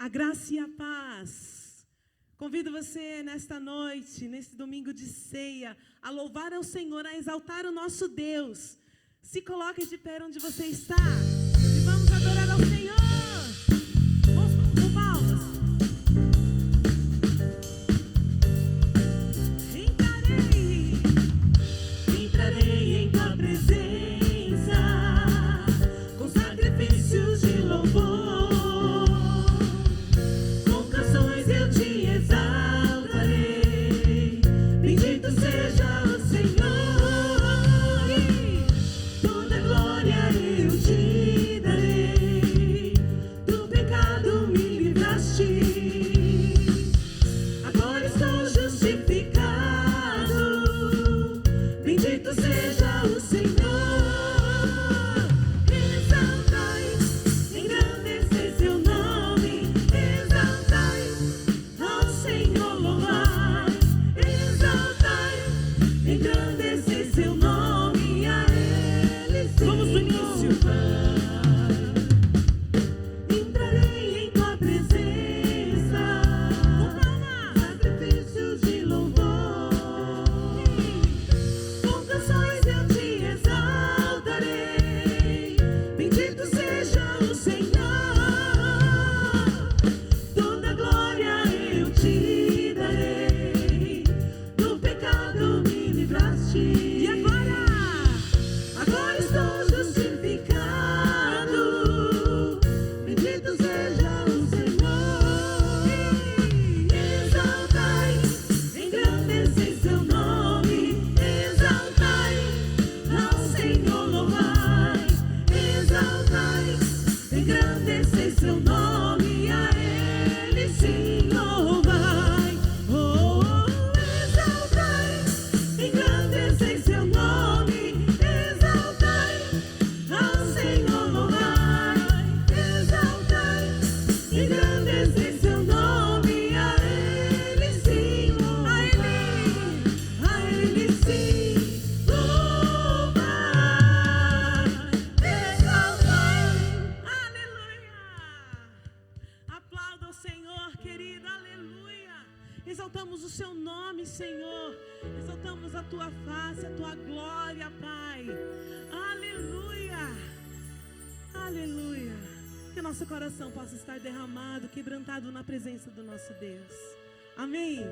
A graça e a paz. Convido você nesta noite, nesse domingo de ceia, a louvar ao Senhor, a exaltar o nosso Deus. Se coloque de pé onde você está e vamos adorar ao Senhor. Vamos com palmas. Entrarei em tua presença com sacrifícios de louvor. Exaltamos o seu nome, Senhor. Exaltamos a tua face, a tua glória, Pai. Aleluia. Aleluia. Que nosso coração possa estar derramado, quebrantado na presença do nosso Deus. Amém.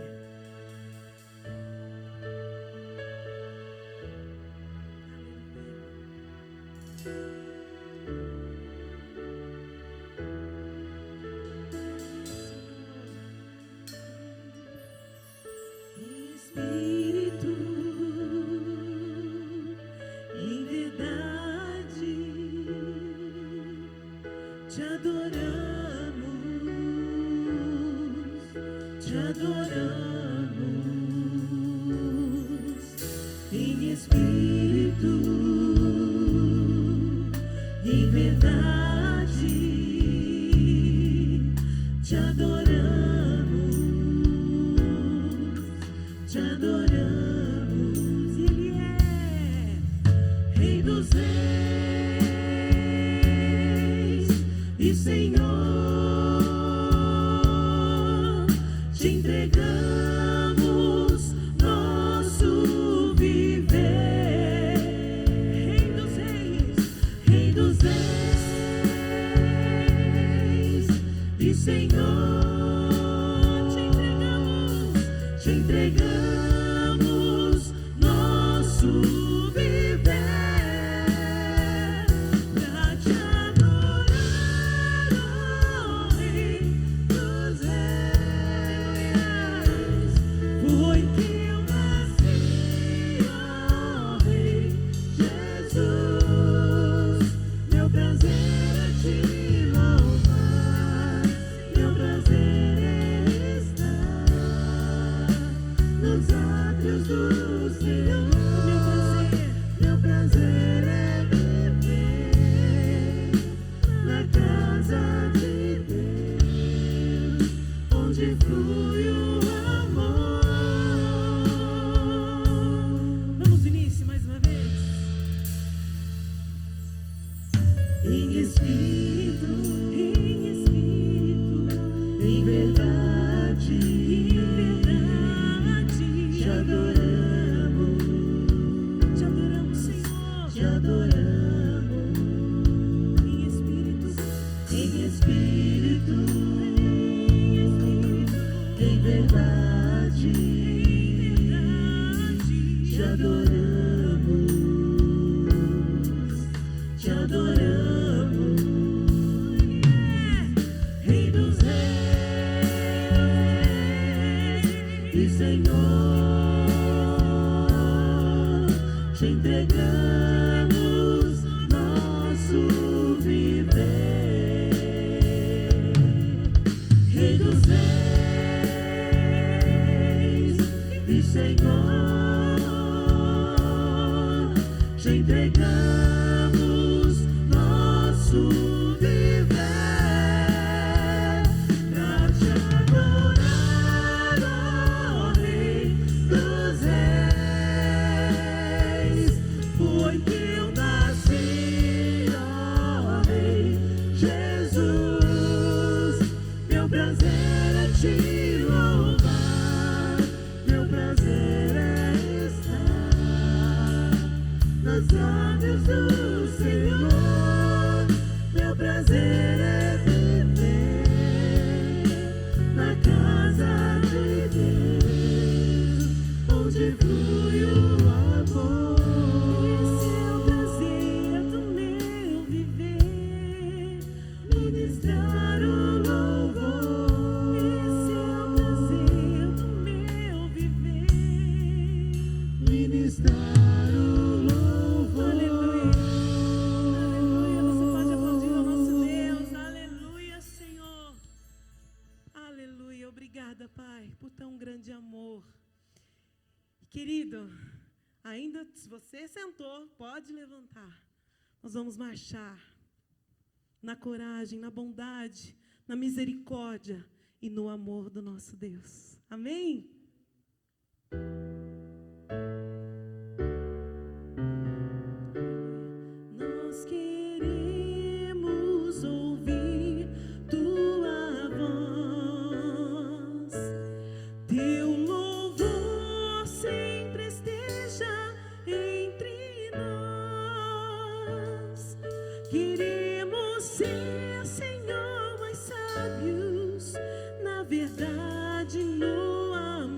em verdade, te adoramos, Senhor, te adoramos, em espírito, em espírito, em verdade, te adoramos, te adoramos, Rei dos Reis e Senhor, te entregamos nosso viver, Rei dos Reis e Senhor, te entregamos nosso viver, pra te adorar, ó Rei dos Reis, foi que eu nasci, ó Rei Jesus. Meu prazer é te louvar, meu prazer é estar nas lábios do Senhor, meu prazer é viver na casa de Deus, onde flui o amor. esse é o prazer do meu viver, Ministrar o louvor, esse é o prazer do meu viver. ministrar o louvor. Aleluia, aleluia, você pode aplaudir ao nosso Deus, aleluia, Senhor, aleluia, obrigada, Pai, por tão grande amor. Querido, ainda se você sentou, pode levantar, nós vamos marchar na coragem, na bondade, na misericórdia e no amor do nosso Deus, amém? Nós queremos ouvir tua voz, teu louvor sempre esteja entre nós. Queremos ser, Senhor, mais sábios na verdade, no amor.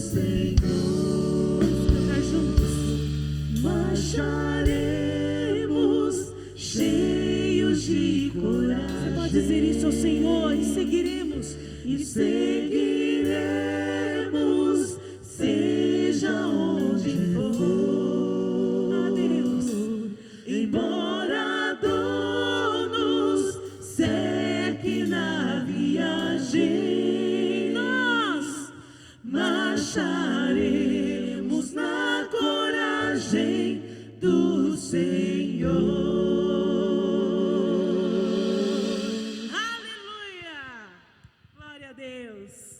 Senhor. Cantar juntos. Marcharemos cheios de coragem. Você pode dizer isso ao Senhor e seguiremos. E seguiremos, seja onde for. Ah, Deus. Embora a dor nos cerque na viagem, Nós marcharemos na coragem do Senhor. Aleluia! Glória a Deus.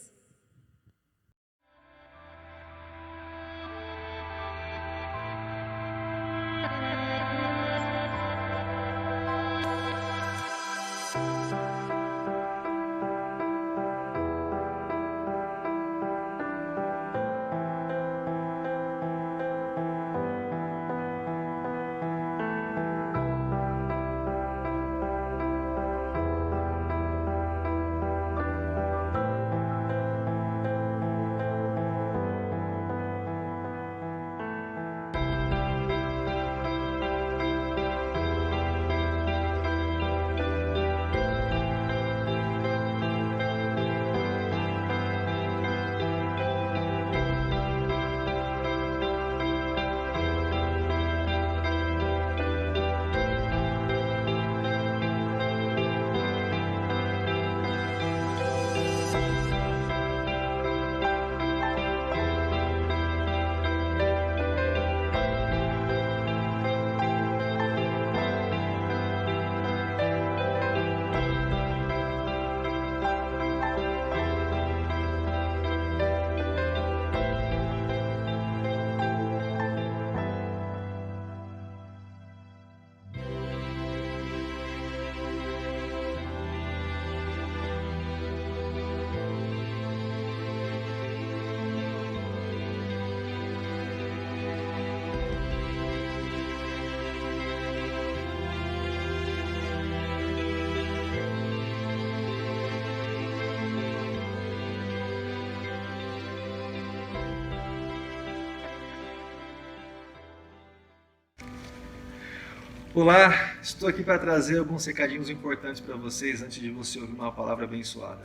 Olá, estou aqui para trazer alguns recadinhos importantes para vocês antes de você ouvir uma palavra abençoada.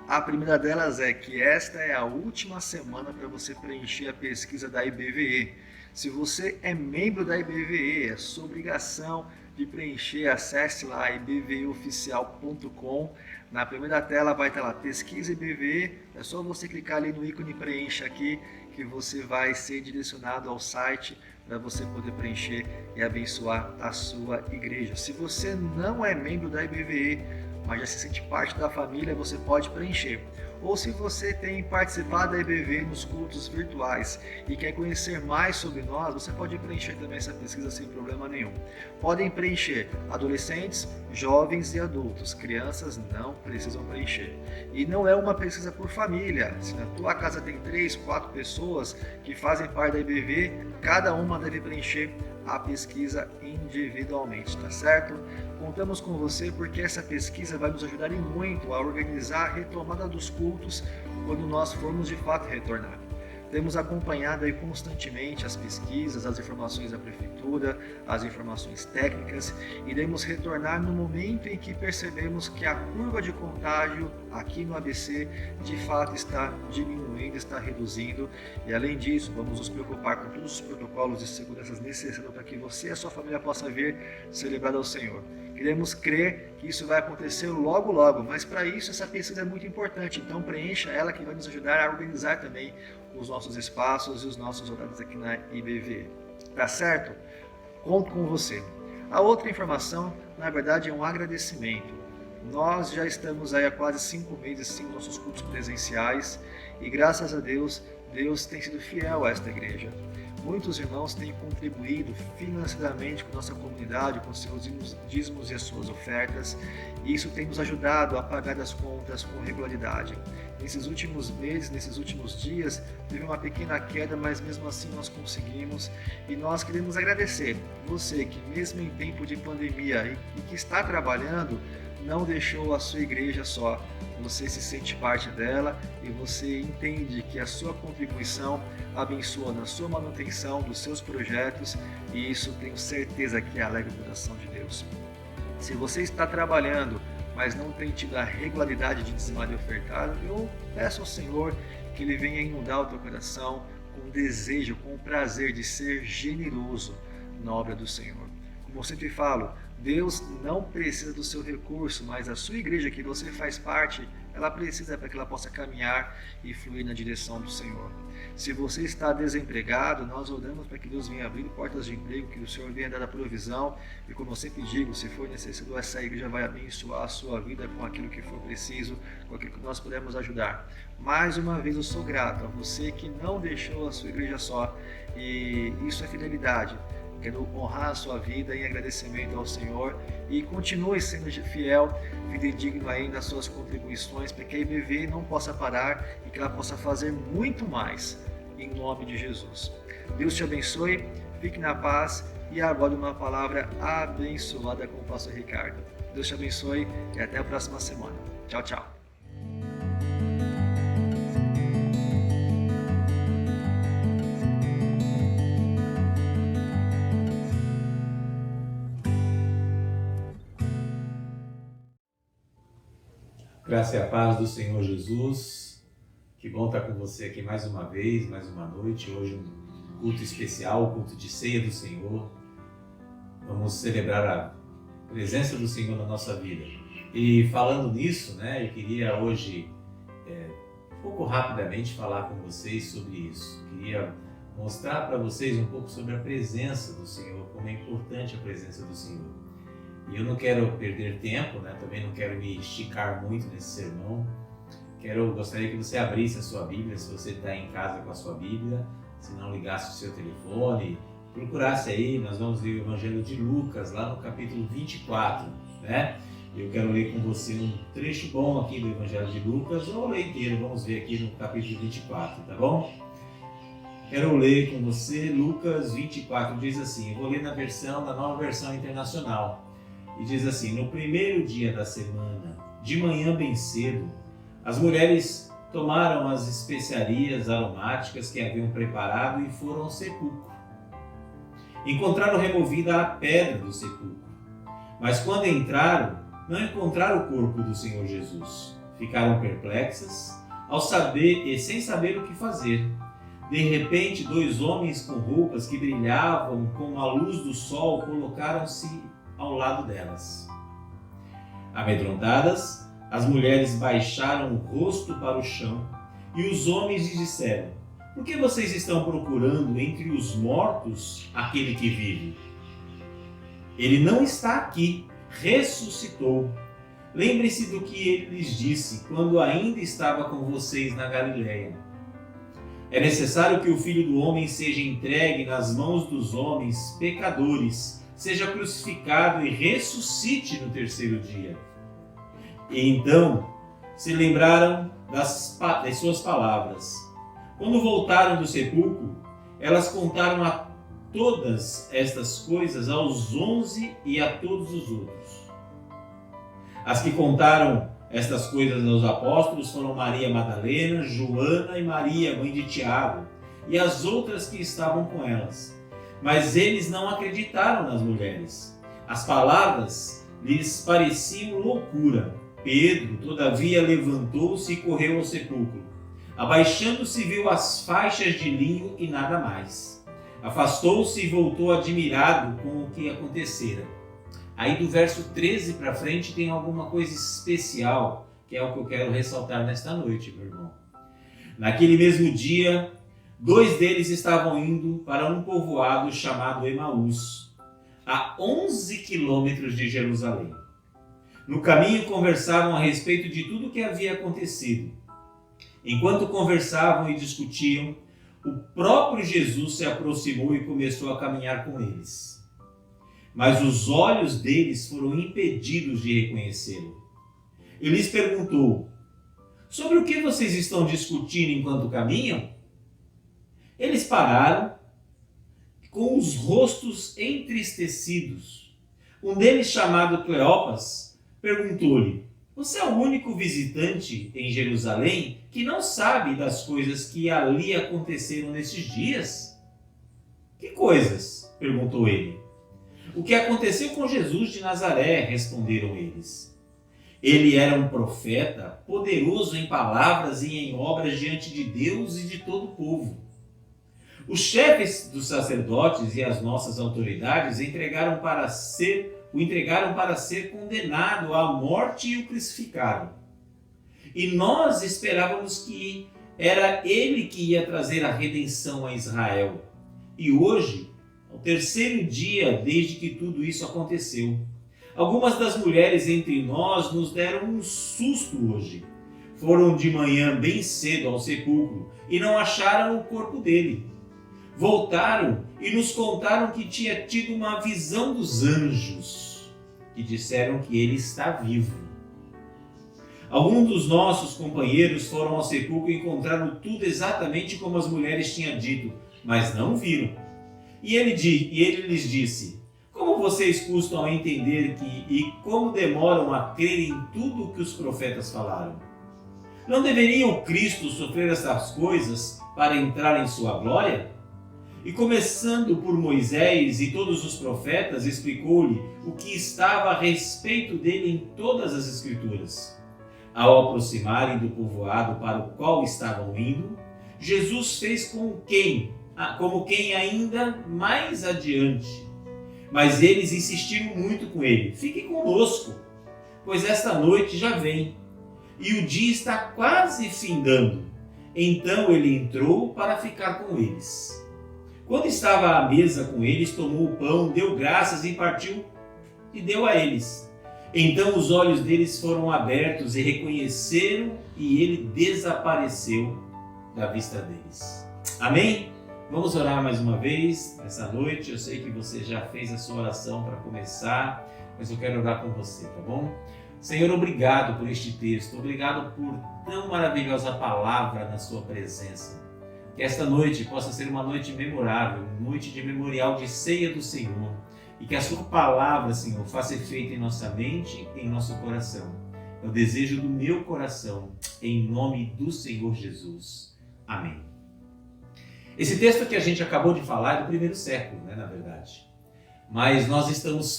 A primeira delas é que esta é a última semana para você preencher a pesquisa da IBVE. Se você é membro da IBVE, é sua obrigação de preencher. Acesse lá ibveoficial.com. Na primeira tela vai estar lá, pesquisa IBVE, é só você clicar ali no ícone preencha aqui que você vai ser direcionado ao site para você poder preencher e abençoar a sua igreja. Se você não é membro da IBVE, mas já se sente parte da família, você pode preencher. Ou se você tem participado da IBVE nos cultos virtuais e quer conhecer mais sobre nós, você pode preencher também essa pesquisa sem problema nenhum. Podem preencher adolescentes, jovens e adultos. Crianças não precisam preencher. E não é uma pesquisa por família. Se na tua casa tem 3, 4 pessoas que fazem parte da IBVE, cada uma deve preencher a pesquisa individualmente, tá certo? Contamos com você porque essa pesquisa vai nos ajudar em muito a organizar a retomada dos cultos quando nós formos de fato retornar. Temos acompanhado aí constantemente as pesquisas, as informações da prefeitura, as informações técnicas, e iremos retornar no momento em que percebemos que a curva de contágio aqui no ABC de fato está diminuindo, está reduzindo, e além disso vamos nos preocupar com todos os protocolos de segurança necessários para que você e a sua família possa vir celebrar ao Senhor. Queremos crer que isso vai acontecer logo logo, mas para isso essa pesquisa é muito importante, então preencha ela que vai nos ajudar a organizar também os nossos espaços e os nossos horários aqui na IBVE. Tá certo? Conto com você. A outra informação, na verdade, é um agradecimento. Nós já estamos aí há quase 5 meses sem nossos cultos presenciais e graças a Deus, Deus tem sido fiel a esta igreja. Muitos irmãos têm contribuído financeiramente com nossa comunidade, com seus dízimos e as suas ofertas, e isso tem nos ajudado a pagar as contas com regularidade. Nesses últimos meses, nesses últimos dias, teve uma pequena queda, mas mesmo assim nós conseguimos, e nós queremos agradecer você que mesmo em tempo de pandemia e que está trabalhando, não deixou a sua igreja só. você se sente parte dela e você entende que a sua contribuição abençoa na sua manutenção dos seus projetos, e isso tenho certeza que alegra o coração de Deus. Se você está trabalhando, mas não tem tido a regularidade de dizimar e ofertar, eu peço ao Senhor que Ele venha inundar o teu coração com desejo, com o prazer de ser generoso na obra do Senhor. Como eu sempre falo, Deus não precisa do seu recurso, mas a sua igreja que você faz parte, ela precisa para que ela possa caminhar e fluir na direção do Senhor. Se você está desempregado, nós oramos para que Deus venha abrir portas de emprego, que o Senhor venha dar a provisão, e como eu sempre digo, se for necessário, essa igreja vai abençoar a sua vida com aquilo que for preciso, com aquilo que nós pudermos ajudar. Mais uma vez eu sou grato a você que não deixou a sua igreja só, e isso é fidelidade. Quero honrar a sua vida em agradecimento ao Senhor, e continue sendo fiel, fidedigno aí nas suas contribuições, para que a IBV não possa parar e que ela possa fazer muito mais, em nome de Jesus. Deus te abençoe, fique na paz, e agora uma palavra abençoada com o pastor Ricardo. Deus te abençoe e até a próxima semana. Tchau, tchau. Graça e a paz do Senhor Jesus. Que bom estar com você aqui mais uma vez, mais uma noite. Hoje um culto especial, culto de ceia do Senhor. Vamos celebrar a presença do Senhor na nossa vida. E falando nisso, eu queria hoje, um pouco rapidamente, falar com vocês sobre isso. Queria mostrar para vocês um pouco sobre a presença do Senhor, como é importante a presença do Senhor. E eu não quero perder tempo, também não quero me esticar muito nesse sermão. Gostaria que você abrisse a sua Bíblia, se você está em casa com a sua Bíblia, se não ligasse o seu telefone, procurasse aí, nós vamos ler o Evangelho de Lucas, lá no capítulo 24, Eu quero ler com você um trecho bom aqui do Evangelho de Lucas, ou ler inteiro, vamos ver aqui no capítulo 24, tá bom? Quero ler com você Lucas 24, diz assim, eu vou ler na nova versão internacional. E diz assim, no primeiro dia da semana, de manhã bem cedo, as mulheres tomaram as especiarias aromáticas que haviam preparado e foram ao sepulcro. Encontraram removida a pedra do sepulcro, mas quando entraram, não encontraram o corpo do Senhor Jesus. Ficaram perplexas sem saber o que fazer. De repente, 2 homens com roupas que brilhavam com a luz do sol colocaram-se ao lado delas. Amedrontadas, as mulheres baixaram o rosto para o chão e os homens lhes disseram, por que vocês estão procurando entre os mortos aquele que vive? Ele não está aqui, ressuscitou. Lembre-se do que ele lhes disse quando ainda estava com vocês na Galileia. É necessário que o Filho do Homem seja entregue nas mãos dos homens pecadores, seja crucificado e ressuscite no terceiro dia. E então se lembraram das suas palavras. Quando voltaram do sepulcro, elas contaram a todas estas coisas aos 11 e a todos os outros. As que contaram estas coisas aos apóstolos foram Maria Madalena, Joana e Maria, mãe de Tiago, e as outras que estavam com elas. Mas eles não acreditaram nas mulheres. As palavras lhes pareciam loucura. Pedro, todavia, levantou-se e correu ao sepulcro. Abaixando-se, viu as faixas de linho e nada mais. Afastou-se e voltou admirado com o que acontecera. Aí do verso 13 para frente tem alguma coisa especial, que é o que eu quero ressaltar nesta noite, meu irmão. Naquele mesmo dia, 2 deles estavam indo para um povoado chamado Emaús, a 11 quilômetros de Jerusalém. No caminho conversavam a respeito de tudo o que havia acontecido. Enquanto conversavam e discutiam, o próprio Jesus se aproximou e começou a caminhar com eles. Mas os olhos deles foram impedidos de reconhecê-lo. Ele lhes perguntou, sobre o que vocês estão discutindo enquanto caminham? Eles pararam com os rostos entristecidos. Um deles, chamado Cleopas, perguntou-lhe, Você é o único visitante em Jerusalém que não sabe das coisas que ali aconteceram nesses dias? Que coisas? Perguntou ele. O que aconteceu com Jesus de Nazaré, responderam eles. Ele era um profeta, poderoso em palavras e em obras diante de Deus e de todo o povo. Os chefes dos sacerdotes e as nossas autoridades o entregaram para ser condenado à morte e o crucificaram. E nós esperávamos que era ele que ia trazer a redenção a Israel. E hoje, ao terceiro dia desde que tudo isso aconteceu, algumas das mulheres entre nós nos deram um susto hoje. Foram de manhã bem cedo ao sepulcro e não acharam o corpo dele. Voltaram e nos contaram que tinha tido uma visão dos anjos, que disseram que ele está vivo. Alguns dos nossos companheiros foram ao sepulcro e encontraram tudo exatamente como as mulheres tinham dito, mas não viram. E ele lhes disse: como vocês custam a entender e como demoram a crer em tudo o que os profetas falaram? Não deveria o Cristo sofrer essas coisas para entrar em sua glória? E começando por Moisés e todos os profetas, explicou-lhe o que estava a respeito dele em todas as Escrituras. Ao aproximarem do povoado para o qual estavam indo, Jesus fez como quem ainda mais adiante. Mas eles insistiram muito com ele: fique conosco, pois esta noite já vem, e o dia está quase findando. Então ele entrou para ficar com eles. Quando estava à mesa com eles, tomou o pão, deu graças e partiu e deu a eles. Então os olhos deles foram abertos e reconheceram, e ele desapareceu da vista deles. Amém? Vamos orar mais uma vez nessa noite. Eu sei que você já fez a sua oração para começar, mas eu quero orar com você, tá bom? Senhor, obrigado por este texto, obrigado por tão maravilhosa palavra na sua presença. Que esta noite possa ser uma noite memorável, uma noite de memorial de ceia do Senhor. E que a sua palavra, Senhor, faça efeito em nossa mente e em nosso coração. É o desejo do meu coração, em nome do Senhor Jesus. Amém. Esse texto que a gente acabou de falar é do primeiro século, na verdade. Mas nós estamos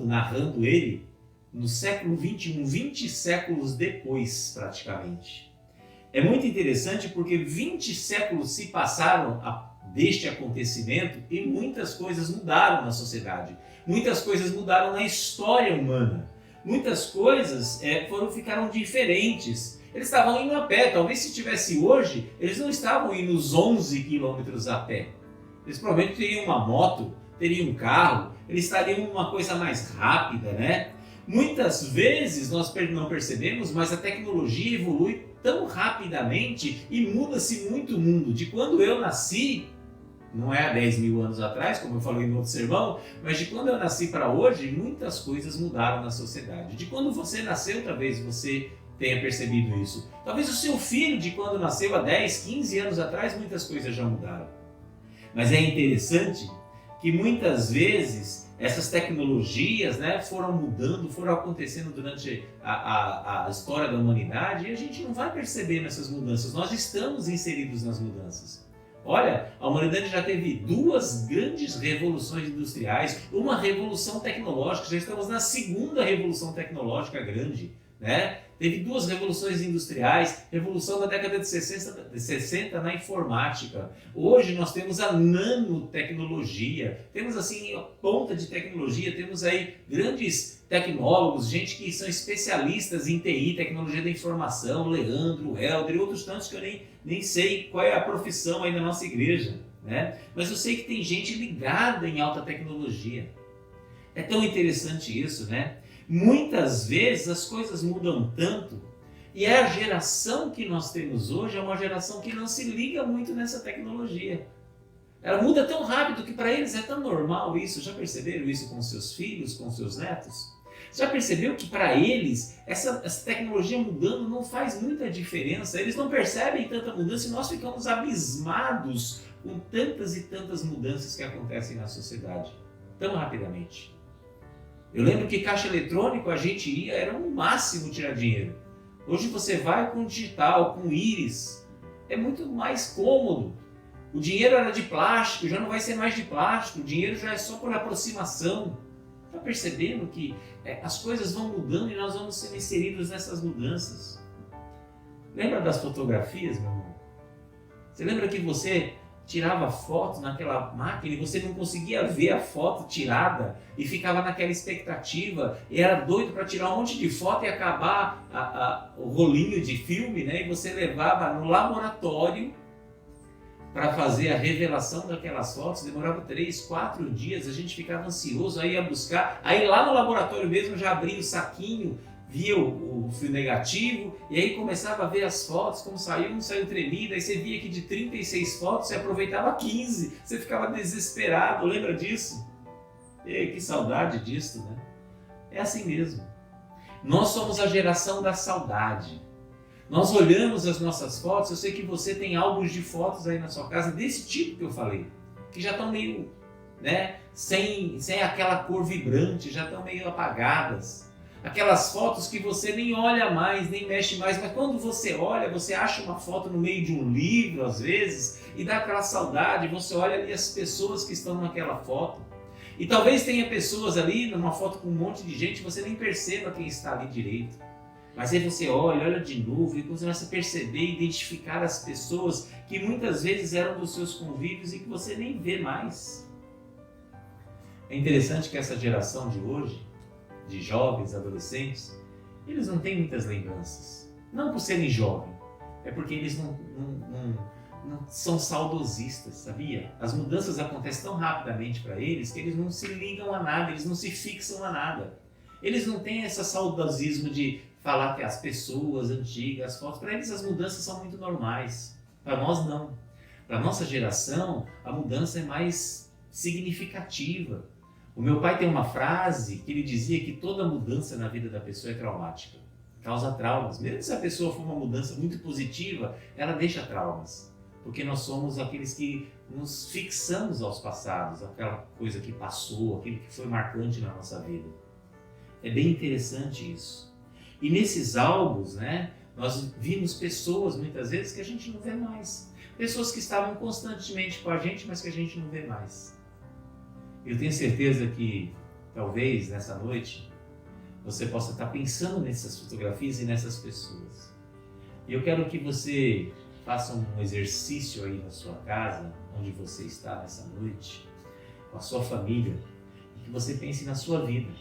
narrando ele no século 21, 20 séculos depois, praticamente. É muito interessante porque 20 séculos se passaram deste acontecimento e muitas coisas mudaram na sociedade. Muitas coisas mudaram na história humana. Muitas coisas ficaram diferentes. Eles estavam indo a pé. Talvez se tivesse hoje, eles não estavam indo os 11 quilômetros a pé. Eles provavelmente teriam uma moto, teriam um carro, eles estariam uma coisa mais rápida, né? Muitas vezes nós não percebemos, mas a tecnologia evolui tão rapidamente e muda-se muito o mundo. De quando eu nasci, não é há 10 mil anos atrás, como eu falei no outro sermão, mas de quando eu nasci para hoje, muitas coisas mudaram na sociedade. De quando você nasceu, talvez você tenha percebido isso. Talvez o seu filho, de quando nasceu há 10, 15 anos atrás, muitas coisas já mudaram. Mas é interessante que muitas vezes essas tecnologias, foram mudando, foram acontecendo durante a história da humanidade e a gente não vai perceber nessas mudanças. Nós estamos inseridos nas mudanças. Olha, a humanidade já teve 2 grandes revoluções industriais, uma revolução tecnológica, já estamos na segunda revolução tecnológica grande, Teve 2 revoluções industriais, revolução da década de 60 na informática. Hoje nós temos a nanotecnologia, temos assim a ponta de tecnologia, temos aí grandes tecnólogos, gente que são especialistas em TI, tecnologia da informação, Leandro, Helder e outros tantos que eu nem sei qual é a profissão aí da nossa igreja, Mas eu sei que tem gente ligada em alta tecnologia. É tão interessante isso, Muitas vezes as coisas mudam tanto e a geração que nós temos hoje é uma geração que não se liga muito nessa tecnologia. Ela muda tão rápido que para eles é tão normal isso. Já perceberam isso com seus filhos, com seus netos? Já percebeu que para eles essa tecnologia mudando não faz muita diferença? Eles não percebem tanta mudança e nós ficamos abismados com tantas e tantas mudanças que acontecem na sociedade tão rapidamente. Eu lembro que caixa eletrônico a gente ia, era o máximo tirar dinheiro. Hoje você vai com digital, com íris, é muito mais cômodo. O dinheiro era de plástico, já não vai ser mais de plástico, o dinheiro já é só por aproximação. Está percebendo que as coisas vão mudando e nós vamos ser inseridos nessas mudanças? Lembra das fotografias, meu irmão? Você lembra que você tirava foto naquela máquina e você não conseguia ver a foto tirada e ficava naquela expectativa e era doido para tirar um monte de foto e acabar o rolinho de filme, né? E você levava no laboratório para fazer a revelação daquelas fotos, demorava 3, 4 dias, a gente ficava ansioso, aí ia buscar, aí lá no laboratório mesmo já abria o saquinho, via o fio negativo, e aí começava a ver as fotos, como saiu, não saiu tremida, aí você via que de 36 fotos você aproveitava 15, você ficava desesperado, lembra disso? E que saudade disso, né? É assim mesmo. Nós somos a geração da saudade. Nós olhamos as nossas fotos, eu sei que você tem álbuns de fotos aí na sua casa desse tipo que eu falei, que já estão meio, né, sem aquela cor vibrante, já estão meio apagadas. Aquelas fotos que você nem olha mais, nem mexe mais, mas quando você olha, você acha uma foto no meio de um livro, às vezes, e dá aquela saudade, você olha ali as pessoas que estão naquela foto. E talvez tenha pessoas ali, numa foto com um monte de gente, você nem perceba quem está ali direito. Mas aí você olha de novo e você começa a perceber e identificar as pessoas que muitas vezes eram dos seus convívios e que você nem vê mais. É interessante que essa geração de hoje, de jovens, adolescentes, eles não têm muitas lembranças. Não por serem jovens, é porque eles não são saudosistas, sabia? As mudanças acontecem tão rapidamente para eles que eles não se ligam a nada, eles não se fixam a nada. Eles não têm esse saudosismo de falar que as pessoas antigas, as fotos, para eles as mudanças são muito normais. Para nós não. Para a nossa geração, a mudança é mais significativa. O meu pai tem uma frase que ele dizia que toda mudança na vida da pessoa é traumática. Causa traumas. Mesmo se a pessoa for uma mudança muito positiva, ela deixa traumas. Porque nós somos aqueles que nos fixamos aos passados, aquela coisa que passou, aquilo que foi marcante na nossa vida. É bem interessante isso. E nesses álbuns, né, nós vimos pessoas, muitas vezes, que a gente não vê mais. Pessoas que estavam constantemente com a gente, mas que a gente não vê mais. Eu tenho certeza que, talvez, nessa noite, você possa estar pensando nessas fotografias e nessas pessoas. E eu quero que você faça um exercício aí na sua casa, onde você está nessa noite, com a sua família, e que você pense na sua vida.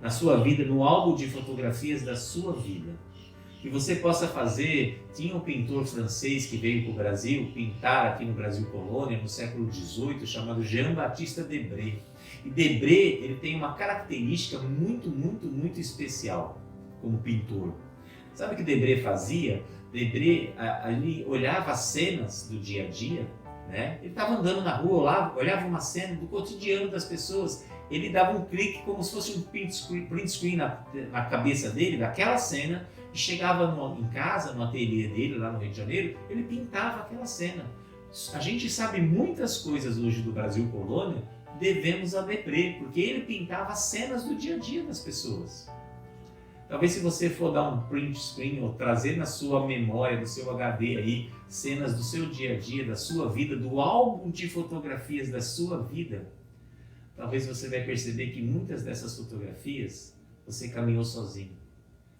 Na sua vida, no álbum de fotografias da sua vida. Que você possa fazer, tinha um pintor francês que veio para o Brasil, pintar aqui no Brasil Colônia, no século XVIII, chamado Jean-Baptiste Debré. E Debré, ele tem uma característica muito, muito, muito especial como pintor. Sabe o que Debré fazia? Debré, ele olhava as cenas do dia a dia, né? Ele estava andando na rua, olhava uma cena do cotidiano das pessoas, ele dava um clique como se fosse um print screen na cabeça dele, daquela cena, e chegava em casa, no ateliê dele, lá no Rio de Janeiro, ele pintava aquela cena. A gente sabe muitas coisas hoje do Brasil Colônia, devemos a Debré, porque ele pintava as cenas do dia a dia das pessoas. Talvez se você for dar um print screen ou trazer na sua memória, no seu HD aí, cenas do seu dia a dia, da sua vida, do álbum de fotografias da sua vida, talvez você vai perceber que muitas dessas fotografias você caminhou sozinho.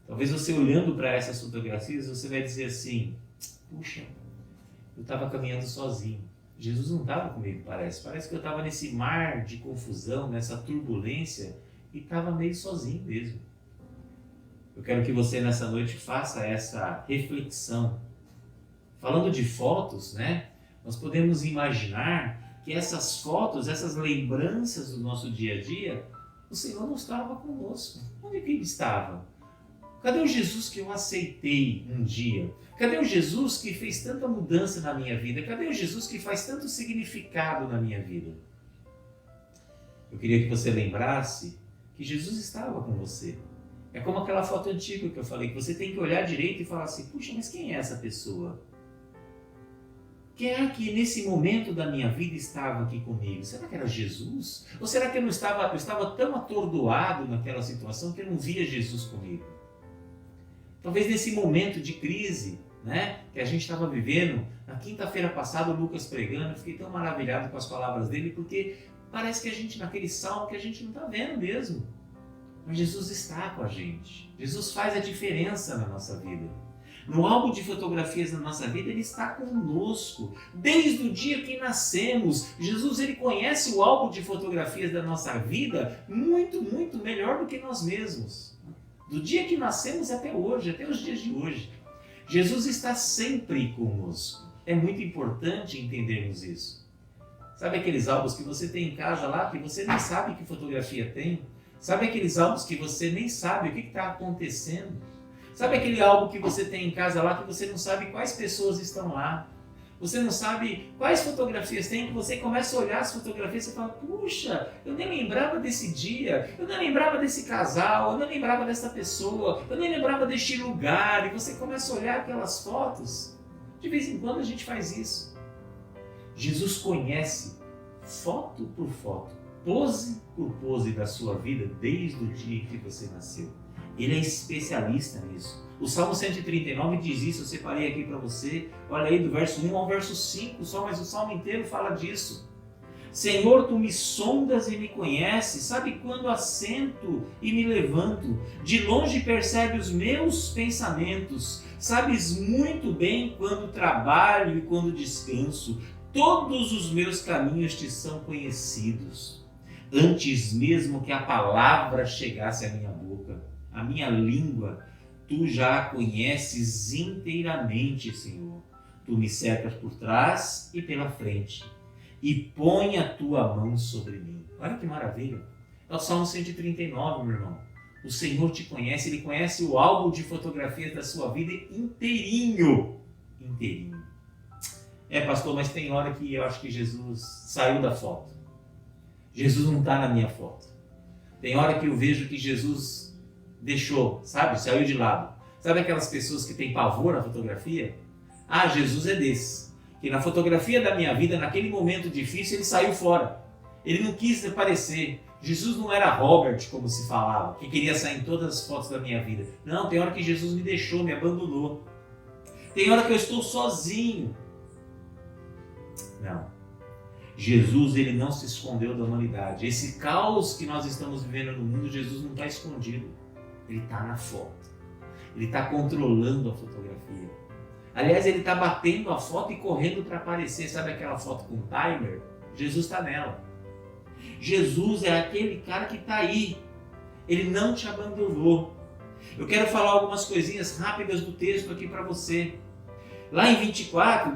Talvez você olhando para essas fotografias, você vai dizer assim, puxa, eu estava caminhando sozinho. Jesus não estava comigo, parece. Parece que eu estava nesse mar de confusão, nessa turbulência, e estava meio sozinho mesmo. Eu quero que você nessa noite faça essa reflexão. Falando de fotos, né? Nós podemos imaginar que essas fotos, essas lembranças do nosso dia a dia, o Senhor não estava conosco. Onde que Ele estava? Cadê o Jesus que eu aceitei um dia? Cadê o Jesus que fez tanta mudança na minha vida? Cadê o Jesus que faz tanto significado na minha vida? Eu queria que você lembrasse que Jesus estava com você. É como aquela foto antiga que eu falei, que você tem que olhar direito e falar assim, puxa, mas quem é essa pessoa? quem é que nesse momento da minha vida estava aqui comigo? Será que era Jesus? Ou será que eu estava tão atordoado naquela situação que eu não via Jesus comigo? Talvez nesse momento de crise, né, que a gente estava vivendo, na quinta-feira passada o Lucas pregando, eu fiquei tão maravilhado com as palavras dele, porque parece que a gente, naquele salmo, que a gente não está vendo mesmo. Mas Jesus está com a gente. Jesus faz a diferença na nossa vida. No álbum de fotografias da nossa vida, Ele está conosco. Desde o dia que nascemos, Jesus ele conhece o álbum de fotografias da nossa vida muito, muito melhor do que nós mesmos. Do dia que nascemos até hoje, até os dias de hoje. Jesus está sempre conosco. É muito importante entendermos isso. Sabe aqueles álbuns que você tem em casa lá, que você nem sabe que fotografia tem? Sabe aqueles álbuns que você nem sabe o que está acontecendo? Sabe aquele álbum que você tem em casa lá, que você não sabe quais pessoas estão lá? Você não sabe quais fotografias tem, que você começa a olhar as fotografias e fala, puxa, eu nem lembrava desse dia, eu nem lembrava desse casal, eu nem lembrava dessa pessoa, eu nem lembrava deste lugar, e você começa a olhar aquelas fotos. De vez em quando a gente faz isso. Jesus conhece foto por foto, pose por pose da sua vida desde o dia em que você nasceu. Ele é especialista nisso. O Salmo 139 diz isso, eu separei aqui para você. Olha aí, do verso 1 ao verso 5 só, mas o Salmo inteiro fala disso. Senhor, Tu me sondas e me conheces, sabe quando assento e me levanto. De longe percebe os meus pensamentos, sabes muito bem quando trabalho e quando descanso. Todos os meus caminhos Te são conhecidos. Antes mesmo que a palavra chegasse à minha boca, a minha língua, Tu já a conheces inteiramente, Senhor. Tu me cercas por trás e pela frente, e põe a Tua mão sobre mim. Olha que maravilha. É o Salmo 139, meu irmão. O Senhor te conhece, Ele conhece o álbum de fotografias da sua vida inteirinho. Inteirinho. Pastor, mas tem hora que eu acho que Jesus saiu da foto. Jesus não está na minha foto. Tem hora que eu vejo que Jesus deixou, sabe? Saiu de lado. Sabe aquelas pessoas que têm pavor à fotografia? Ah, Jesus é desse. Que na fotografia da minha vida, naquele momento difícil, ele saiu fora. Ele não quis aparecer. Jesus não era Robert, como se falava, que queria sair em todas as fotos da minha vida. Não, tem hora que Jesus me deixou, me abandonou. Tem hora que eu estou sozinho. Não. Jesus, ele não se escondeu da humanidade. Esse caos que nós estamos vivendo no mundo, Jesus não está escondido. Ele está na foto. Ele está controlando a fotografia. Aliás, ele está batendo a foto e correndo para aparecer. Sabe aquela foto com timer? Jesus está nela. Jesus é aquele cara que está aí. Ele não te abandonou. Eu quero falar algumas coisinhas rápidas do texto aqui para você. Lá em 24,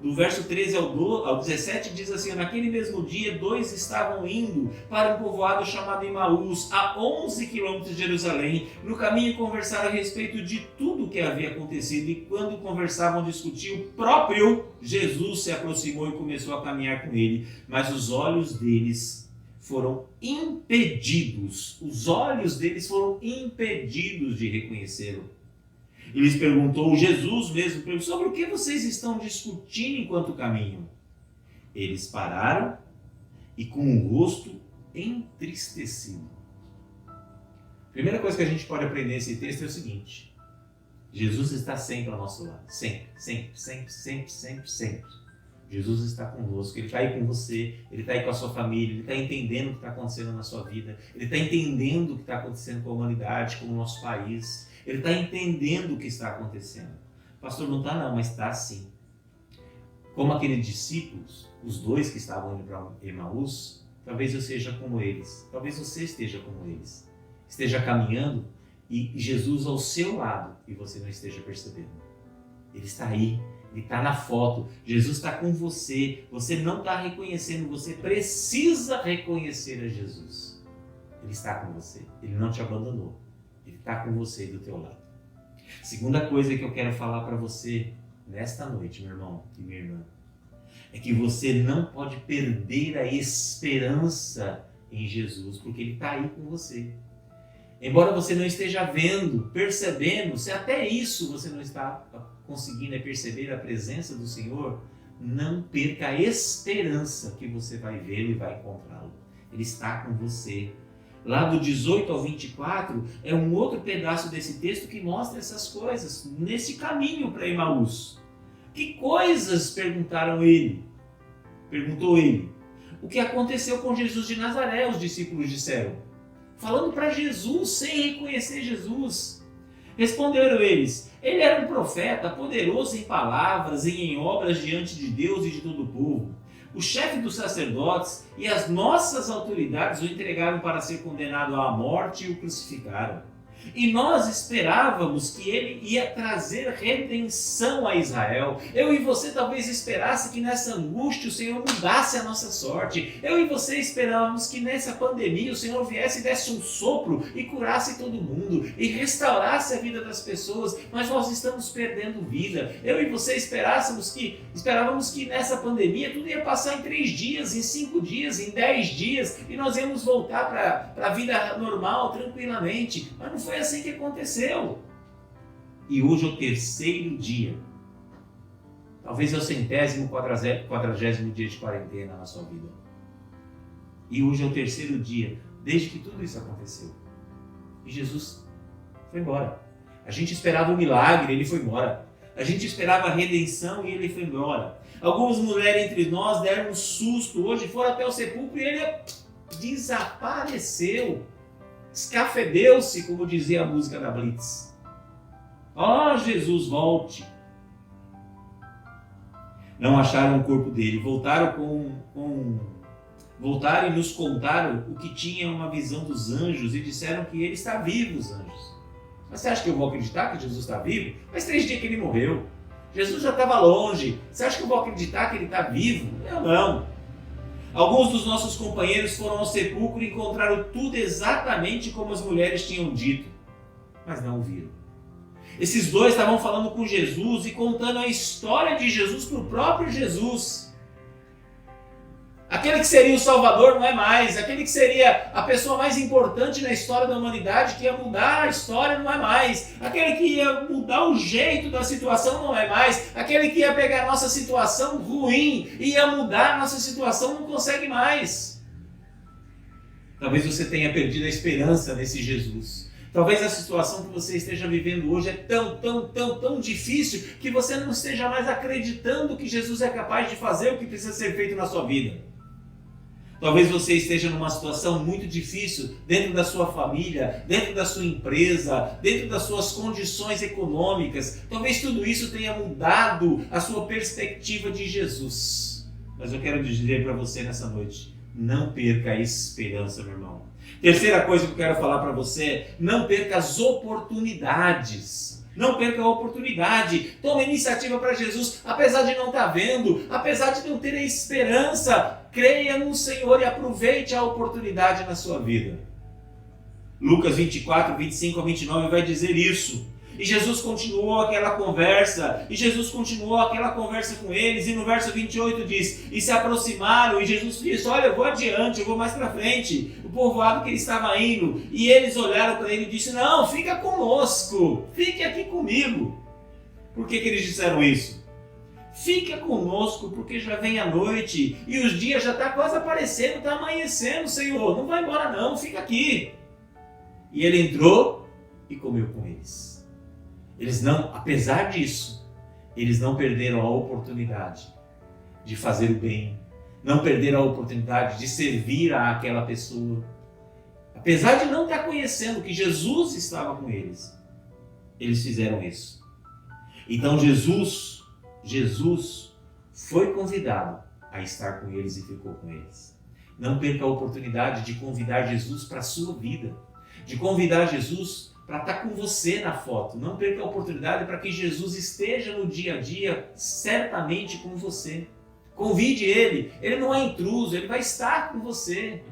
do verso 13 ao 17, diz assim: naquele mesmo dia, 2 estavam indo para um povoado chamado Emaús, a 11 quilômetros de Jerusalém. No caminho conversaram a respeito de tudo o que havia acontecido, e quando conversavam, discutiam, o próprio Jesus se aproximou e começou a caminhar com ele, mas os olhos deles foram impedidos. Os olhos deles foram impedidos de reconhecê-lo. E lhes perguntou, Jesus mesmo, sobre o que vocês estão discutindo enquanto caminham? Eles pararam e com o rosto entristecido. Primeira coisa que a gente pode aprender nesse texto é o seguinte: Jesus está sempre ao nosso lado. Sempre, sempre, sempre, sempre, sempre, sempre. Jesus está conosco, Ele está aí com você, Ele está aí com a sua família, Ele está entendendo o que está acontecendo na sua vida, Ele está entendendo o que está acontecendo com a humanidade, com o nosso país. Ele está entendendo o que está acontecendo. Pastor, não está não, mas está sim. Como aqueles discípulos, os 2 que estavam indo para Emaús, talvez eu seja como eles. Talvez você esteja como eles. Esteja caminhando e Jesus ao seu lado e você não esteja percebendo. Ele está aí, Ele está na foto. Jesus está com você. Você não está reconhecendo, você precisa reconhecer a Jesus. Ele está com você. Ele não te abandonou. Ele está com você do teu lado. Segunda coisa que eu quero falar para você nesta noite, meu irmão e minha irmã, é que você não pode perder a esperança em Jesus, porque Ele está aí com você. Embora você não esteja vendo, percebendo, se até isso você não está conseguindo perceber a presença do Senhor, não perca a esperança que você vai vê-lo e vai encontrá-lo. Ele está com você. Lá do 18 ao 24 é um outro pedaço desse texto que mostra essas coisas, nesse caminho para Emaús. Que coisas perguntou ele. O que aconteceu com Jesus de Nazaré, os discípulos disseram. Falando para Jesus, sem reconhecer Jesus. Responderam eles: ele era um profeta, poderoso em palavras e em obras diante de Deus e de todo o povo. O chefe dos sacerdotes e as nossas autoridades o entregaram para ser condenado à morte e o crucificaram. E nós esperávamos que ele ia trazer redenção a Israel. Eu e você talvez esperasse que nessa angústia o Senhor mudasse a nossa sorte. Eu e você esperávamos que nessa pandemia o Senhor viesse e desse um sopro e curasse todo mundo e restaurasse a vida das pessoas, mas nós estamos perdendo vida. Eu e você esperávamos que nessa pandemia tudo ia passar em 3 dias, em 5 dias, em 10 dias e nós íamos voltar para a vida normal, tranquilamente. Mas não foi assim que aconteceu. E hoje é o 3º dia. Talvez é o 100º, 40º dia de quarentena na sua vida. E hoje é o 3º dia desde que tudo isso aconteceu. E Jesus foi embora. A gente esperava um milagre, ele foi embora. A gente esperava a redenção e ele foi embora. Algumas mulheres entre nós deram um susto hoje, foram até o sepulcro e ele desapareceu. Escafedeu-se, como dizia a música da Blitz. Ó, Jesus, volte. Não acharam o corpo dele. Voltaram e nos contaram o que tinha uma visão dos anjos e disseram que ele está vivo, os anjos. Mas você acha que eu vou acreditar que Jesus está vivo? Faz 3 dias que ele morreu. Jesus já estava longe. Você acha que eu vou acreditar que ele está vivo? Eu não. Alguns dos nossos companheiros foram ao sepulcro e encontraram tudo exatamente como as mulheres tinham dito, mas não o viram. Esses 2 estavam falando com Jesus e contando a história de Jesus para o próprio Jesus. Aquele que seria o Salvador não é mais. Aquele que seria a pessoa mais importante na história da humanidade, que ia mudar a história, não é mais. Aquele que ia mudar o jeito da situação, não é mais. Aquele que ia pegar a nossa situação ruim e ia mudar a nossa situação, não consegue mais. Talvez você tenha perdido a esperança nesse Jesus. Talvez a situação que você esteja vivendo hoje é tão difícil que você não esteja mais acreditando que Jesus é capaz de fazer o que precisa ser feito na sua vida. Talvez você esteja numa situação muito difícil dentro da sua família, dentro da sua empresa, dentro das suas condições econômicas. Talvez tudo isso tenha mudado a sua perspectiva de Jesus. Mas eu quero dizer para você nessa noite, não perca a esperança, meu irmão. Terceira coisa que eu quero falar para você, não perca as oportunidades. Não perca a oportunidade. Tome iniciativa para Jesus, apesar de não estar vendo, apesar de não ter a esperança. Creia no Senhor e aproveite a oportunidade na sua vida. Lucas 24, 25 a 29 vai dizer isso. E Jesus continuou aquela conversa com eles, e no verso 28 diz, e se aproximaram, e Jesus disse, olha, eu vou adiante, eu vou mais para frente, o povoado que ele estava indo, e eles olharam para ele e disseram, não, fica conosco, fique aqui comigo. Por que eles disseram isso? Fica conosco, porque já vem a noite, e os dias já estão quase aparecendo, está amanhecendo, Senhor, não vai embora não, fica aqui. E ele entrou e comeu com eles. Eles não, apesar disso, eles não perderam a oportunidade de fazer o bem, não perderam a oportunidade de servir àquela pessoa. Apesar de não estar conhecendo que Jesus estava com eles, eles fizeram isso. Então Jesus foi convidado a estar com eles e ficou com eles. Não perca a oportunidade de convidar Jesus para a sua vida, de convidar Jesus para estar com você na foto. Não perca a oportunidade para que Jesus esteja no dia a dia certamente com você. Convide Ele. Ele não é intruso, Ele vai estar com você.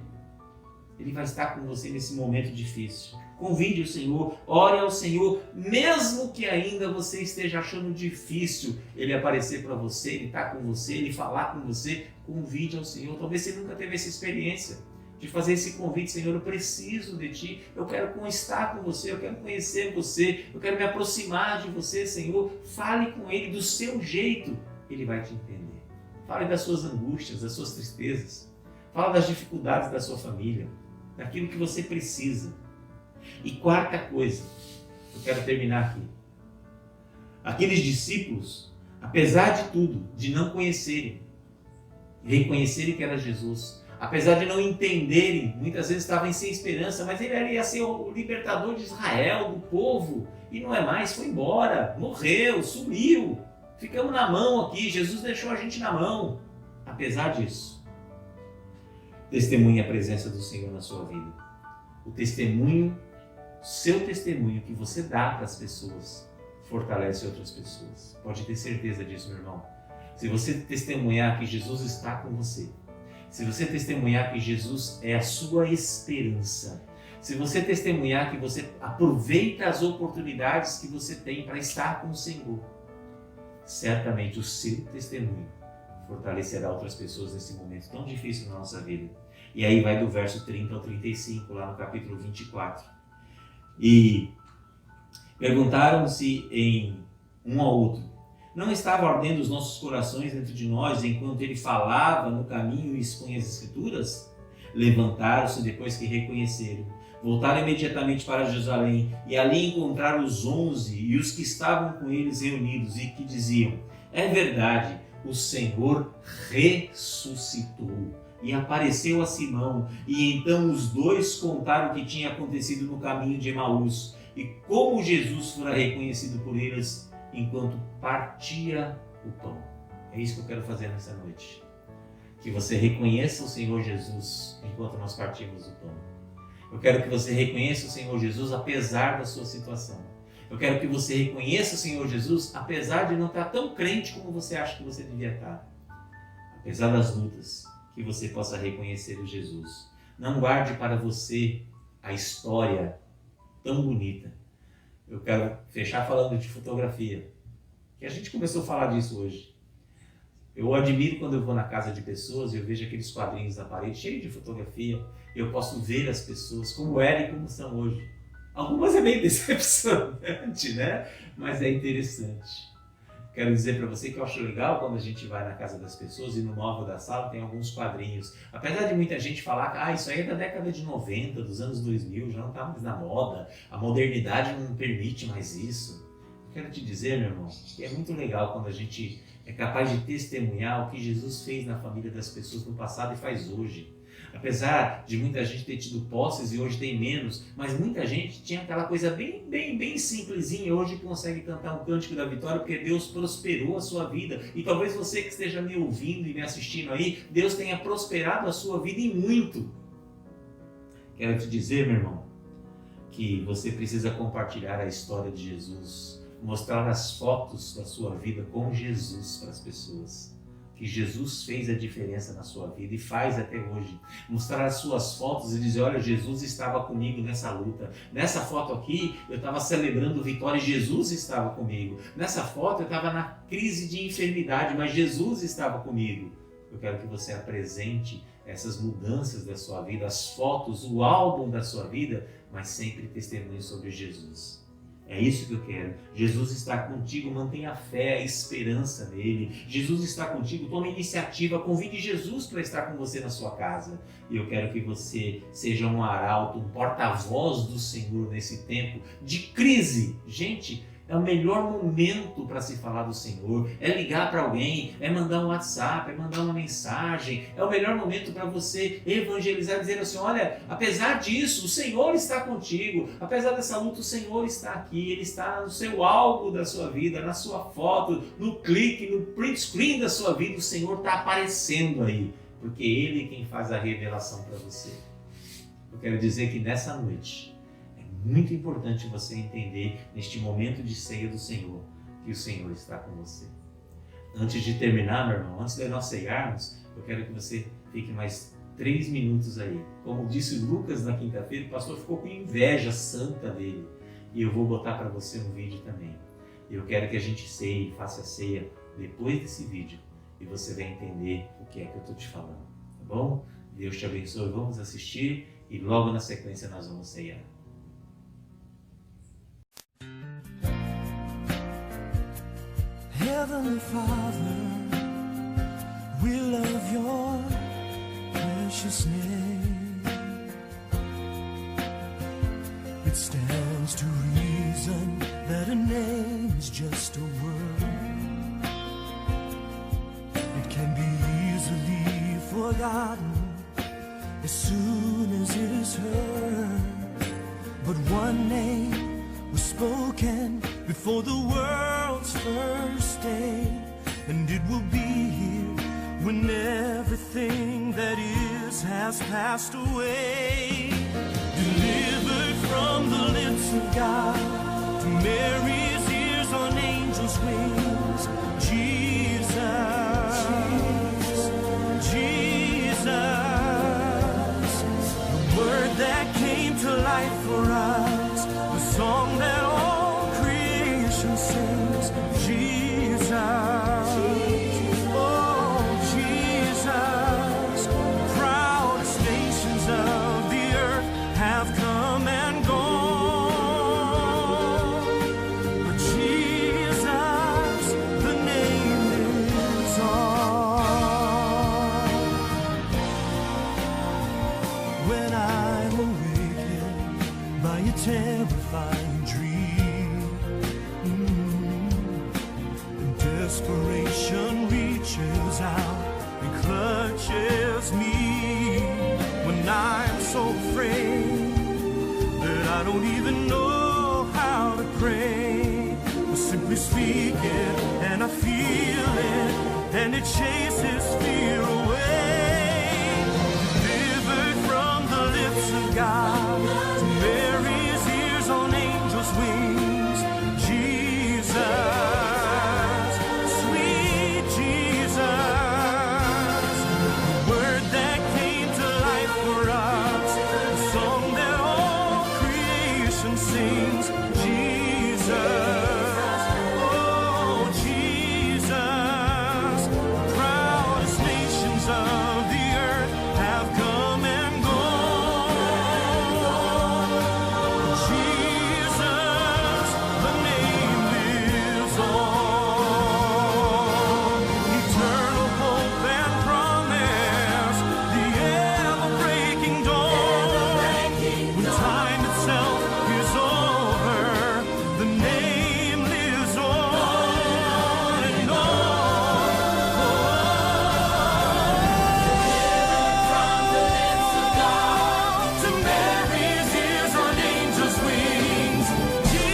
Ele vai estar com você nesse momento difícil. Convide o Senhor, ore ao Senhor, mesmo que ainda você esteja achando difícil Ele aparecer para você, Ele estar com você, Ele falar com você. Convide ao Senhor. Talvez você nunca teve essa experiência de fazer esse convite, Senhor, eu preciso de Ti, eu quero estar com você, eu quero conhecer você, eu quero me aproximar de você, Senhor. Fale com Ele do seu jeito, Ele vai te entender. Fale das suas angústias, das suas tristezas. Fala das dificuldades da sua família, daquilo que você precisa. E quarta coisa, eu quero terminar aqui. Aqueles discípulos, apesar de tudo, de não conhecerem, reconhecerem que era Jesus, apesar de não entenderem, muitas vezes estavam sem esperança, mas ele ia ser o libertador de Israel, do povo, e não é mais, foi embora, morreu, sumiu, ficamos na mão aqui, Jesus deixou a gente na mão. Apesar disso, testemunhe a presença do Senhor na sua vida. O testemunho, seu testemunho que você dá para as pessoas, fortalece outras pessoas. Pode ter certeza disso, meu irmão. Se você testemunhar que Jesus está com você, se você testemunhar que Jesus é a sua esperança, se você testemunhar que você aproveita as oportunidades que você tem para estar com o Senhor, certamente o seu testemunho fortalecerá outras pessoas nesse momento tão difícil na nossa vida. E aí vai do verso 30 ao 35, lá no capítulo 24. E perguntaram-se em um ao outro: não estavam ardendo os nossos corações dentro de nós enquanto ele falava no caminho e expunha as Escrituras? Levantaram-se depois que reconheceram, voltaram imediatamente para Jerusalém e ali encontraram os 11 e os que estavam com eles reunidos e que diziam: é verdade, o Senhor ressuscitou e apareceu a Simão. E então os dois contaram o que tinha acontecido no caminho de Emaús e como Jesus fora reconhecido por eles enquanto partia o pão. É isso que eu quero fazer nessa noite. Que você reconheça o Senhor Jesus enquanto nós partimos o pão. Eu quero que você reconheça o Senhor Jesus apesar da sua situação. Eu quero que você reconheça o Senhor Jesus apesar de não estar tão crente como você acha que você devia estar. Apesar das lutas, que você possa reconhecer o Jesus. Não guarde para você a história tão bonita. Eu quero fechar falando de fotografia, que a gente começou a falar disso hoje. Eu admiro quando eu vou na casa de pessoas e eu vejo aqueles quadrinhos na parede cheios de fotografia. Eu posso ver as pessoas como eram e como são hoje. Algumas é meio decepcionante, né? Mas é interessante. Quero dizer para você que eu acho legal quando a gente vai na casa das pessoas e no móvel da sala tem alguns quadrinhos. Apesar de muita gente falar que isso aí é da década de 90, dos anos 2000, já não está mais na moda, a modernidade não permite mais isso. Eu quero te dizer, meu irmão, que é muito legal quando a gente é capaz de testemunhar o que Jesus fez na família das pessoas no passado e faz hoje. Apesar de muita gente ter tido posses e hoje tem menos, mas muita gente tinha aquela coisa bem simplesinha e hoje consegue cantar um cântico da vitória porque Deus prosperou a sua vida. E talvez você que esteja me ouvindo e me assistindo aí, Deus tenha prosperado a sua vida em muito. Quero te dizer, meu irmão, que você precisa compartilhar a história de Jesus, mostrar as fotos da sua vida com Jesus para as pessoas. Que Jesus fez a diferença na sua vida e faz até hoje. Mostrar as suas fotos e dizer: olha, Jesus estava comigo nessa luta. Nessa foto aqui eu estava celebrando vitória e Jesus estava comigo. Nessa foto eu estava na crise de enfermidade, mas Jesus estava comigo. Eu quero que você apresente essas mudanças da sua vida, as fotos, o álbum da sua vida, mas sempre testemunhe sobre Jesus. É isso que eu quero. Jesus está contigo, mantenha a fé, a esperança nele. Jesus está contigo, tome iniciativa, convide Jesus para estar com você na sua casa. E eu quero que você seja um arauto, um porta-voz do Senhor nesse tempo de crise. Gente, é o melhor momento para se falar do Senhor, é ligar para alguém, é mandar um WhatsApp, é mandar uma mensagem, é o melhor momento para você evangelizar, dizer assim: olha, apesar disso, o Senhor está contigo, apesar dessa luta, o Senhor está aqui, Ele está no seu álbum da sua vida, na sua foto, no clique, no print screen da sua vida, o Senhor está aparecendo aí, porque Ele é quem faz a revelação para você. Eu quero dizer que nessa noite, muito importante você entender, neste momento de ceia do Senhor, que o Senhor está com você. Antes de terminar, meu irmão, antes de nós ceiarmos, eu quero que você fique mais 3 minutos aí. Como disse Lucas na quinta-feira, o pastor ficou com inveja santa dele. E eu vou botar para você um vídeo também. Eu quero que a gente ceie, faça a ceia depois desse vídeo. E você vai entender o que é que eu estou te falando. Tá bom? Deus te abençoe. Vamos assistir e logo na sequência nós vamos ceiar. Heavenly Father, your precious name. It stands to reason that a name is just a word. It can be easily forgotten as soon as it is heard. But one name was spoken before the world's first day, and it will be here when everything that is has passed away. Delivered from the lips of God to Mary's ears on angels' wings, Jesus, Jesus, the word that came to life for us, the song that all creation sings, Jesus, oh Jesus, the proudest nations of the earth have come and gone, but Jesus, the name lives on. When I'm awakened by a terrifying dream, desperation reaches out and clutches me. When I'm so afraid that I don't even know how to pray, I simply speak it and I feel it, and it chases fear away. Delivered from the lips of God to Mary's ears on angels' wings, Jesus, sweet Jesus, the word that came to life for us, the song that all creation sings, Jesus, oh Jesus, the proudest nations of the earth have come and gone. Jesus, the name lives on. Eternal hope and promise, the ever-breaking dawn. When time itself is over, the name lives on and on. To Mary's ears on angels' wings, Jesus,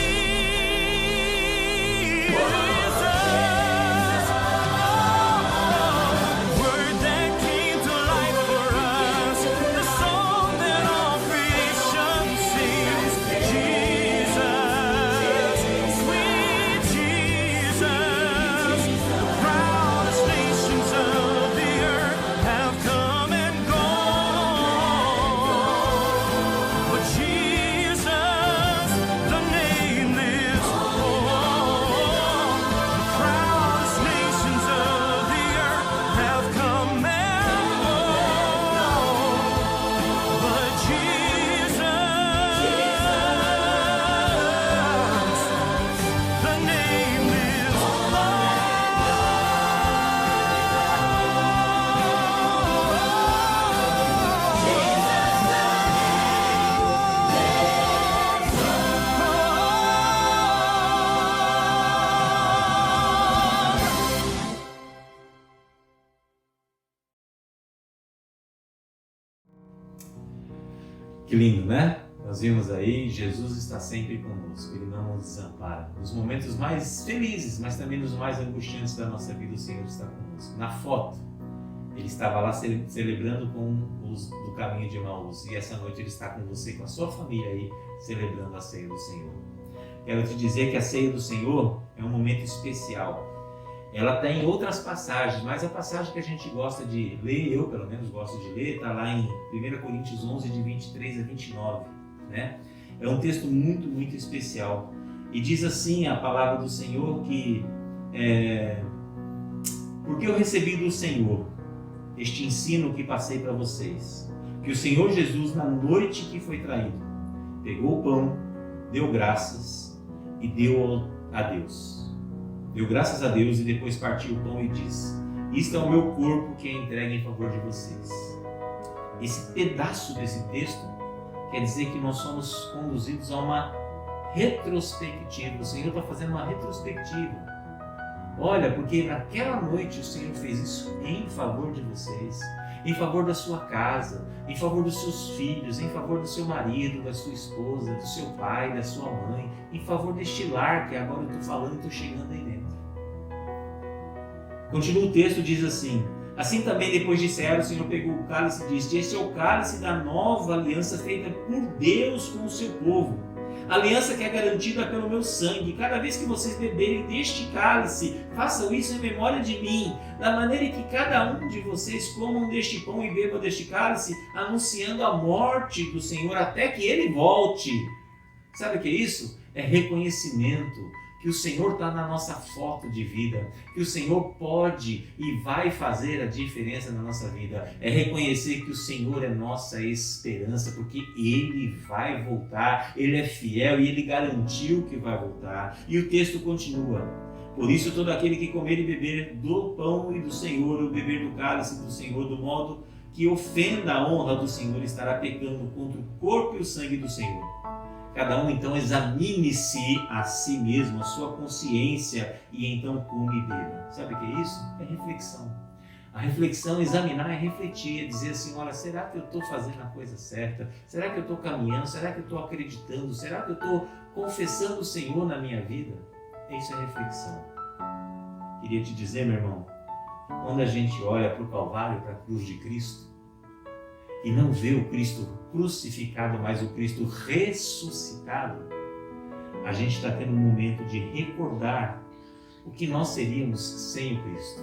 word that came to life for us, the song that all creation sings, Jesus, sweet Jesus, the proudest nations of the earth have come and gone, but Jesus, the name lives on. The proudest nations of the earth have come and gone, but Jesus, the name lives on. Que lindo, né? Nós vimos aí, Jesus está sempre conosco, Ele não nos desampara. Nos momentos mais felizes, mas também nos mais angustiantes da nossa vida, o Senhor está conosco. Na foto, Ele estava lá celebrando com os do caminho de Emaús, e essa noite Ele está com você, com a sua família aí, celebrando a ceia do Senhor. Quero te dizer que a ceia do Senhor é um momento especial. Ela tem outras passagens, mas a passagem que a gente gosta de ler, eu pelo menos gosto de ler, está lá em 1 Coríntios 11, de 23 a 29, né? É um texto muito, muito especial. E diz assim a palavra do Senhor que porque eu recebi do Senhor este ensino que passei para vocês, que o Senhor Jesus, na noite que foi traído, pegou o pão, deu graças e deu a Deus. Deu graças a Deus e depois partiu o pão e disse: Isto é o meu corpo que é entregue em favor de vocês. Esse pedaço desse texto quer dizer que nós somos conduzidos a uma retrospectiva. O Senhor está fazendo uma retrospectiva. Olha, porque naquela noite o Senhor fez isso em favor de vocês, em favor da sua casa, em favor dos seus filhos, em favor do seu marido, da sua esposa, do seu pai, da sua mãe, em favor deste lar que agora eu estou falando e estou chegando aí dentro. Continua o texto, diz assim: assim também depois de cear, o Senhor pegou o cálice e disse: este é o cálice da nova aliança feita por Deus com o seu povo. Aliança que é garantida pelo meu sangue. Cada vez que vocês beberem deste cálice, façam isso em memória de mim, da maneira que cada um de vocês comam deste pão e bebam deste cálice, anunciando a morte do Senhor até que Ele volte. Sabe o que é isso? É reconhecimento que o Senhor está na nossa foto de vida, que o Senhor pode e vai fazer a diferença na nossa vida. É reconhecer que o Senhor é nossa esperança, porque Ele vai voltar, Ele é fiel e Ele garantiu que vai voltar. E o texto continua: por isso todo aquele que comer e beber do pão e do Senhor, ou beber do cálice do Senhor, do modo que ofenda a honra do Senhor, estará pecando contra o corpo e o sangue do Senhor. Cada um então examine-se a si mesmo, a sua consciência, e então come e beba. Sabe o que é isso? É reflexão. A reflexão, examinar, é refletir, é dizer assim: olha, será que eu estou fazendo a coisa certa? Será que eu estou caminhando? Será que eu estou acreditando? Será que eu estou confessando o Senhor na minha vida? Isso é reflexão. Queria te dizer, meu irmão, quando a gente olha para o Calvário, para a cruz de Cristo, e não vê o Cristo crucificado, mas o Cristo ressuscitado, a gente está tendo um momento de recordar o que nós seríamos sem o Cristo.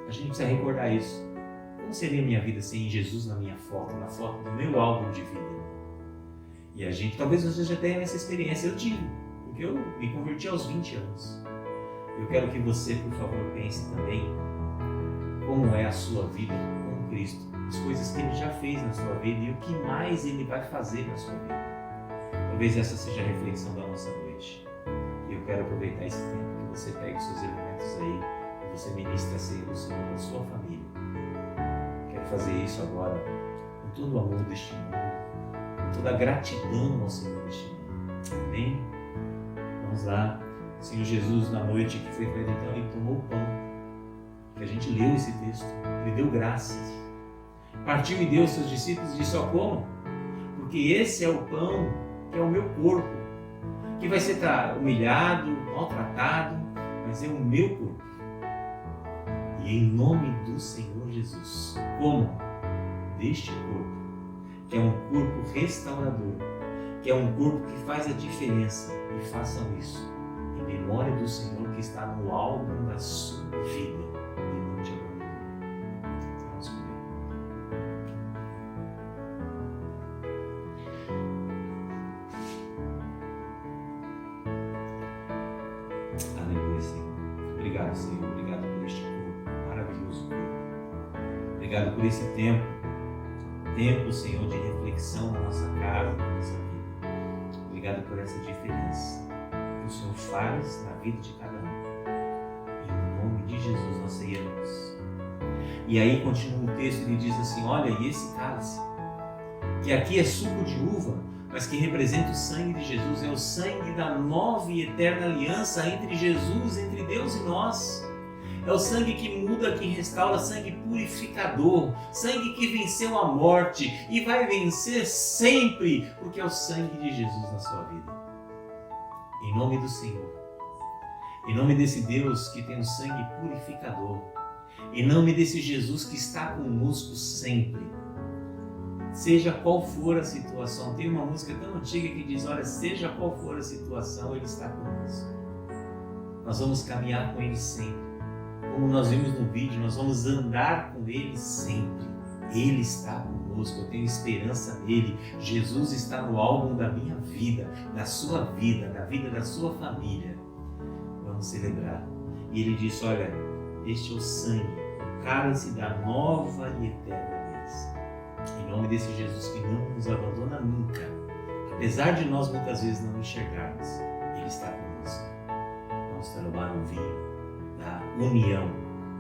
A gente precisa recordar isso. Como seria a minha vida sem Jesus na minha foto, na foto do meu álbum de vida? E a gente, talvez você já tenha essa experiência, eu tive, porque eu me converti aos 20 anos. Eu quero que você, por favor, pense também como é a sua vida com Cristo. As coisas que Ele já fez na sua vida e o que mais Ele vai fazer na sua vida. Talvez essa seja a reflexão da nossa noite. E eu quero aproveitar esse tempo que você pegue os seus elementos aí e você ministre a ceia do Senhor na sua família. Quero fazer isso agora com todo o amor deste mundo, com toda a gratidão ao Senhor deste mundo. Amém? Vamos lá. O Senhor Jesus, na noite que foi traído, então, Ele tomou o pão. Que a gente leu esse texto. Ele deu graças. Partiu e deu aos seus discípulos e disse: ó, comam, porque esse é o pão que é o meu corpo, que vai ser humilhado, maltratado, mas é o meu corpo. E em nome do Senhor Jesus, comam deste corpo, que é um corpo restaurador, que é um corpo que faz a diferença, e façam isso em memória do Senhor que está no álbum da sua vida. Obrigado, Senhor. Obrigado por este corpo, maravilhoso corpo. Obrigado por esse tempo, Senhor, de reflexão na nossa casa, na nossa vida. Obrigado por essa diferença que o Senhor faz na vida de cada um. Em nome de Jesus nós ceiamos. E aí continua o texto, ele diz assim: olha, e esse cálice, que aqui é suco de uva, mas que representa o sangue de Jesus, é o sangue da nova e eterna aliança entre Jesus, entre Deus e nós. É o sangue que muda, que restaura, sangue purificador, sangue que venceu a morte e vai vencer sempre, porque é o sangue de Jesus na sua vida. Em nome do Senhor, em nome desse Deus que tem um sangue purificador, em nome desse Jesus que está conosco sempre, seja qual for a situação. Tem uma música tão antiga que diz: olha, seja qual for a situação, Ele está conosco. Nós vamos caminhar com Ele sempre. Como nós vimos no vídeo, nós vamos andar com Ele sempre. Ele está conosco, eu tenho esperança nele. Jesus está no álbum da minha vida, da sua vida, da vida da sua família. Vamos celebrar. E Ele disse: olha, este é o sangue, o cálice da nova e eterna aliança. Em nome desse Jesus que não nos abandona nunca, apesar de nós muitas vezes não enxergarmos, Ele está conosco. Vamos tomar um vinho da união,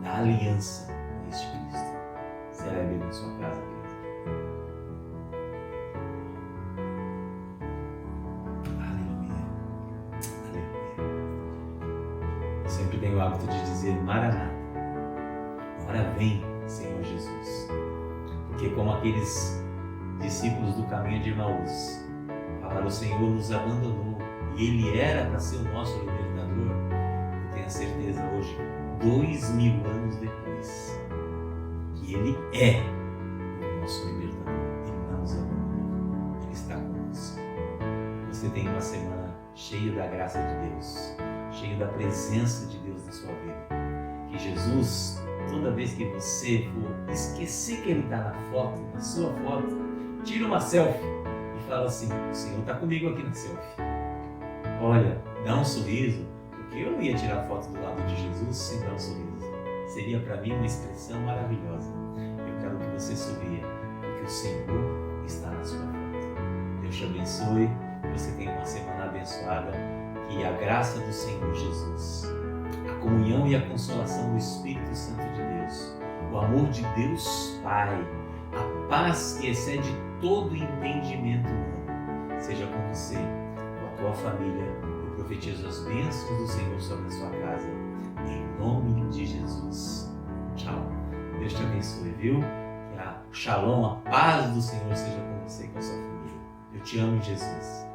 da aliança com este Cristo. Celebre na sua casa, querido. Aleluia. Aleluia. Eu sempre tenho o hábito de dizer Maranata. Ora vem, Senhor Jesus. Porque como aqueles discípulos do caminho de Emaús, falaram, o Senhor nos abandonou e Ele era para ser o nosso libertador. Eu tenho a certeza hoje, 2000 anos depois, que Ele é o nosso libertador. Ele não nos abandonou, Ele está conosco. Você tem uma semana cheia da graça de Deus, cheia da presença de Deus na sua vida. Que Jesus, toda vez que você for esquecer que Ele está na foto, na sua foto, tira uma selfie e fala assim, o Senhor está comigo aqui na selfie. Olha, dá um sorriso, porque eu não ia tirar foto do lado de Jesus sem dar um sorriso. Seria para mim uma expressão maravilhosa. Eu quero que você sorria, porque o Senhor está na sua foto. Deus te abençoe, que você tenha uma semana abençoada, que a graça do Senhor Jesus, a comunhão e a consolação do Espírito Santo de Deus, o amor de Deus Pai, a paz que excede todo entendimento humano, seja com você, com a tua família. Eu profetizo as bênçãos do Senhor sobre a sua casa, em nome de Jesus. Tchau. Deus te abençoe, viu? Que a shalom, a paz do Senhor seja com você e com a sua família. Eu te amo, Jesus.